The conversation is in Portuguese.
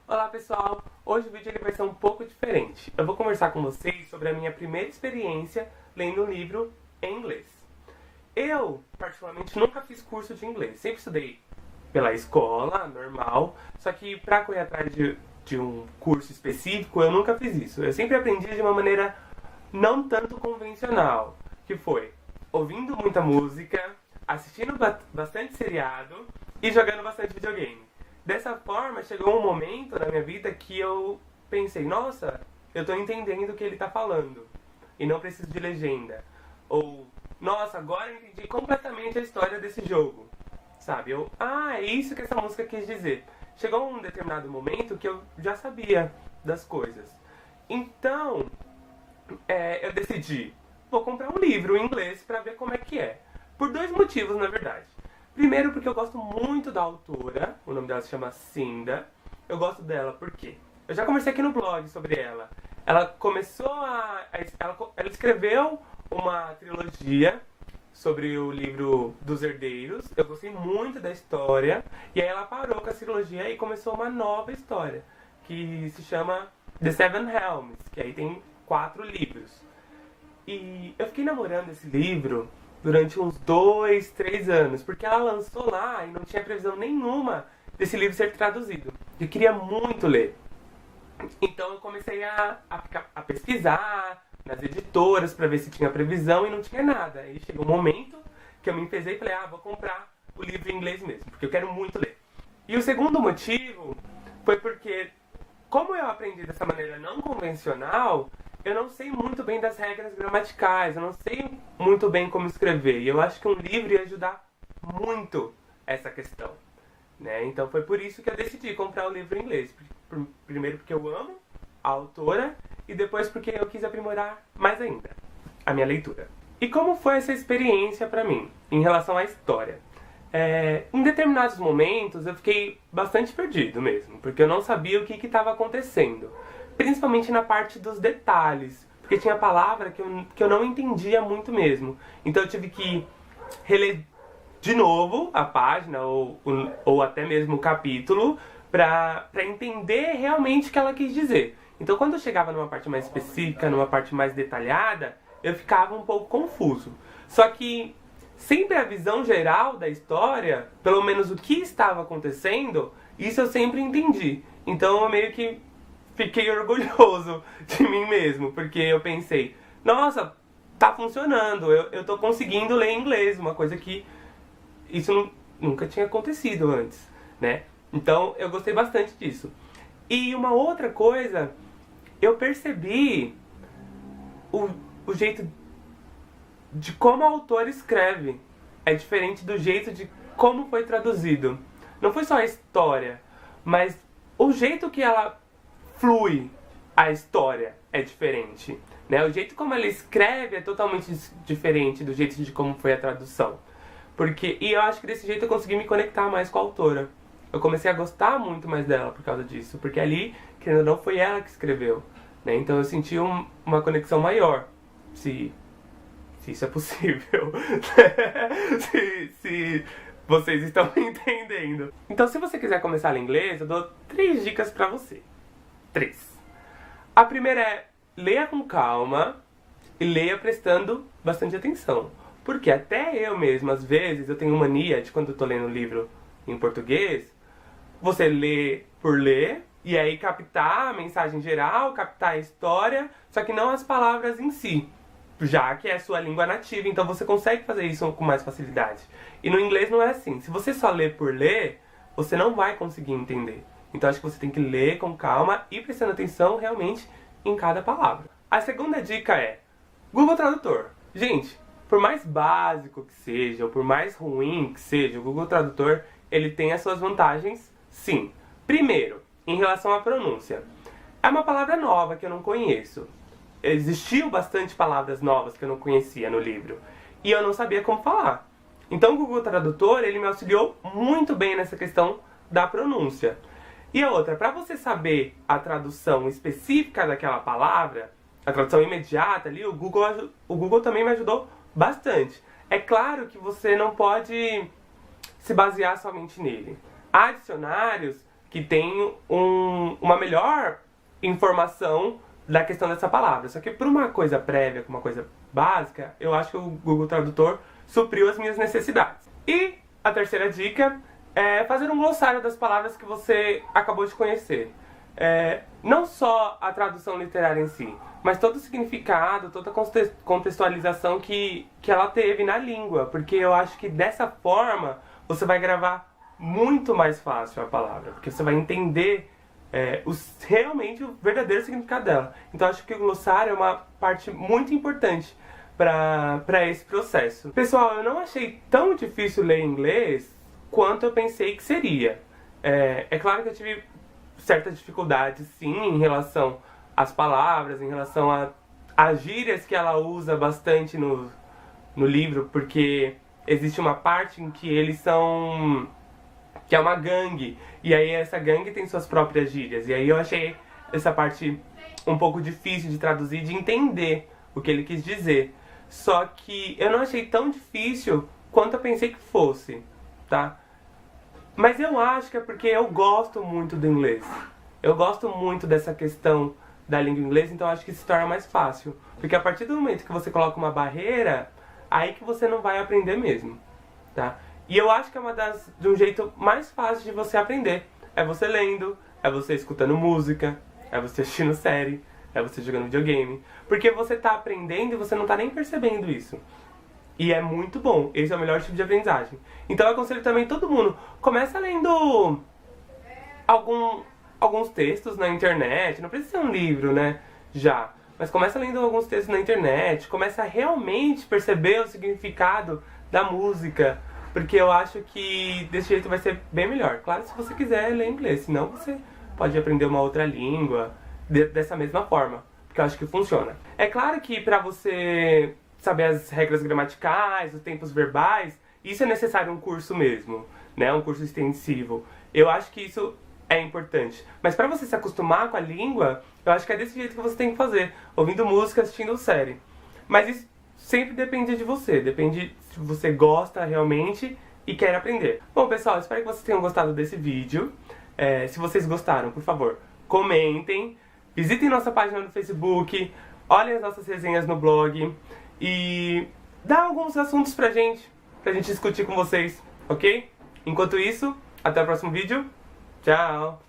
Olá pessoal, hoje o vídeo ele vai ser um pouco diferente. Eu vou conversar com vocês sobre a minha primeira experiência lendo um livro em inglês. Eu, particularmente, nunca fiz curso de inglês, sempre estudei pela escola, normal, só que para correr atrás de um curso específico eu nunca fiz isso. Eu sempre aprendi de uma maneira não tanto convencional, que foi ouvindo muita música, assistindo bastante seriado e jogando bastante videogame. Dessa forma, chegou um momento na minha vida que eu pensei, nossa, eu tô entendendo o que ele tá falando e não preciso de legenda. Ou, nossa, agora eu entendi completamente a história desse jogo. Sabe? É isso que essa música quis dizer. Chegou um determinado momento que eu já sabia das coisas. Então, eu decidi, vou comprar um livro em inglês pra ver como é que é. Por dois motivos, na verdade. Primeiro, porque eu gosto muito da autora, o nome dela se chama Cinda. Eu gosto dela porque eu já conversei aqui no blog sobre ela. Ela começou ela escreveu uma trilogia sobre o livro dos herdeiros. Eu gostei muito da história. E aí ela parou com a trilogia e começou uma nova história, que se chama The Seven Helms, que aí tem 4 livros. E eu fiquei namorando esse livro durante uns 2, 3 anos, porque ela lançou lá e não tinha previsão nenhuma desse livro ser traduzido. Eu queria muito ler. Então eu comecei a pesquisar nas editoras para ver se tinha previsão e não tinha nada. Aí chegou um momento que eu me enfezei e falei, vou comprar o livro em inglês mesmo, porque eu quero muito ler. E o segundo motivo foi porque, como eu aprendi dessa maneira não convencional, eu não sei muito bem das regras gramaticais, eu não sei muito bem como escrever. E eu acho que um livro ia ajudar muito essa questão, né? Então foi por isso que eu decidi comprar o livro em inglês. Primeiro porque eu amo a autora e depois porque eu quis aprimorar mais ainda a minha leitura. E como foi essa experiência para mim em relação à história? Em determinados momentos eu fiquei bastante perdido mesmo, porque eu não sabia o que estava acontecendo. Principalmente na parte dos detalhes, porque tinha palavra que eu não entendia muito mesmo. Então eu tive que reler de novo a página ou até mesmo o capítulo para entender realmente o que ela quis dizer. Então quando eu chegava numa parte mais específica, numa parte mais detalhada, eu ficava um pouco confuso. Só que sempre a visão geral da história, pelo menos o que estava acontecendo, isso eu sempre entendi. Então eu meio que fiquei orgulhoso de mim mesmo, porque eu pensei, nossa, tá funcionando, eu tô conseguindo ler inglês, uma coisa que isso nunca tinha acontecido antes, né? Então eu gostei bastante disso. E uma outra coisa, eu percebi o jeito de como o autor escreve. É diferente do jeito de como foi traduzido. Não foi só a história, mas o jeito que ela flui a história é diferente, né? O jeito como ela escreve é totalmente diferente do jeito de como foi a tradução. E eu acho que desse jeito eu consegui me conectar mais com a autora. Eu comecei a gostar muito mais dela por causa disso, porque ali, querendo ou não, foi ela que escreveu, né? Então eu senti uma conexão maior, se isso é possível, se vocês estão entendendo. Então se você quiser começar a ler inglês, eu dou 3 dicas pra você. 3. A primeira é, leia com calma e leia prestando bastante atenção. Porque até eu mesmo, às vezes, eu tenho mania de quando eu tô lendo um livro em português, você lê por ler, e aí captar a mensagem geral, captar a história, só que não as palavras em si, já que é a sua língua nativa, então você consegue fazer isso com mais facilidade. E no inglês não é assim. Se você só lê por ler, você não vai conseguir entender. Então acho que você tem que ler com calma e prestando atenção realmente em cada palavra. A segunda dica é Google Tradutor. Gente, por mais básico que seja, ou por mais ruim que seja, o Google Tradutor, ele tem as suas vantagens, sim. Primeiro, em relação à pronúncia. É uma palavra nova que eu não conheço. Existiam bastante palavras novas que eu não conhecia no livro. E eu não sabia como falar. Então o Google Tradutor, ele me auxiliou muito bem nessa questão da pronúncia. E a outra, para você saber a tradução específica daquela palavra, a tradução imediata ali, o Google também me ajudou bastante. É claro que você não pode se basear somente nele. Há dicionários que tem uma melhor informação da questão dessa palavra. Só que por uma coisa prévia, uma coisa básica, eu acho que o Google Tradutor supriu as minhas necessidades. E a terceira dica é fazer um glossário das palavras que você acabou de conhecer. Não só a tradução literária em si, mas todo o significado, toda a contextualização que ela teve na língua. Porque eu acho que dessa forma você vai gravar muito mais fácil a palavra. Porque você vai entender realmente o verdadeiro significado dela. Então acho que o glossário é uma parte muito importante para esse processo. Pessoal, eu não achei tão difícil ler inglês quanto eu pensei que seria. É claro que eu tive certas dificuldades, sim, em relação às palavras, em relação às gírias que ela usa bastante no livro, porque existe uma parte em que eles são... que é uma gangue, e aí essa gangue tem suas próprias gírias, e aí eu achei essa parte um pouco difícil de traduzir, de entender o que ele quis dizer. Só que eu não achei tão difícil quanto eu pensei que fosse, tá? Mas eu acho que é porque eu gosto muito do inglês. Eu gosto muito dessa questão da língua inglesa, então eu acho que se torna mais fácil. Porque a partir do momento que você coloca uma barreira, aí que você não vai aprender mesmo, tá? E eu acho que é de um jeito mais fácil de você aprender. É você lendo, é você escutando música, é você assistindo série, é você jogando videogame. Porque você tá aprendendo e você não tá nem percebendo isso. E é muito bom, esse é o melhor tipo de aprendizagem. Então eu aconselho também todo mundo, começa lendo alguns textos na internet, não precisa ser um livro, né, já. Mas começa lendo alguns textos na internet, começa a realmente perceber o significado da música, porque eu acho que desse jeito vai ser bem melhor. Claro, se você quiser ler inglês, senão você pode aprender uma outra língua dessa mesma forma, porque eu acho que funciona. É claro que pra você saber as regras gramaticais, os tempos verbais, isso é necessário um curso mesmo, né? Um curso extensivo. Eu acho que isso é importante. Mas pra você se acostumar com a língua, eu acho que é desse jeito que você tem que fazer, ouvindo música, assistindo série. Mas isso sempre depende de você, depende se você gosta realmente e quer aprender. Bom, pessoal, espero que vocês tenham gostado desse vídeo. Se vocês gostaram, por favor, comentem, visitem nossa página no Facebook, olhem as nossas resenhas no blog e dá alguns assuntos pra gente discutir com vocês, ok? Enquanto isso, até o próximo vídeo. Tchau!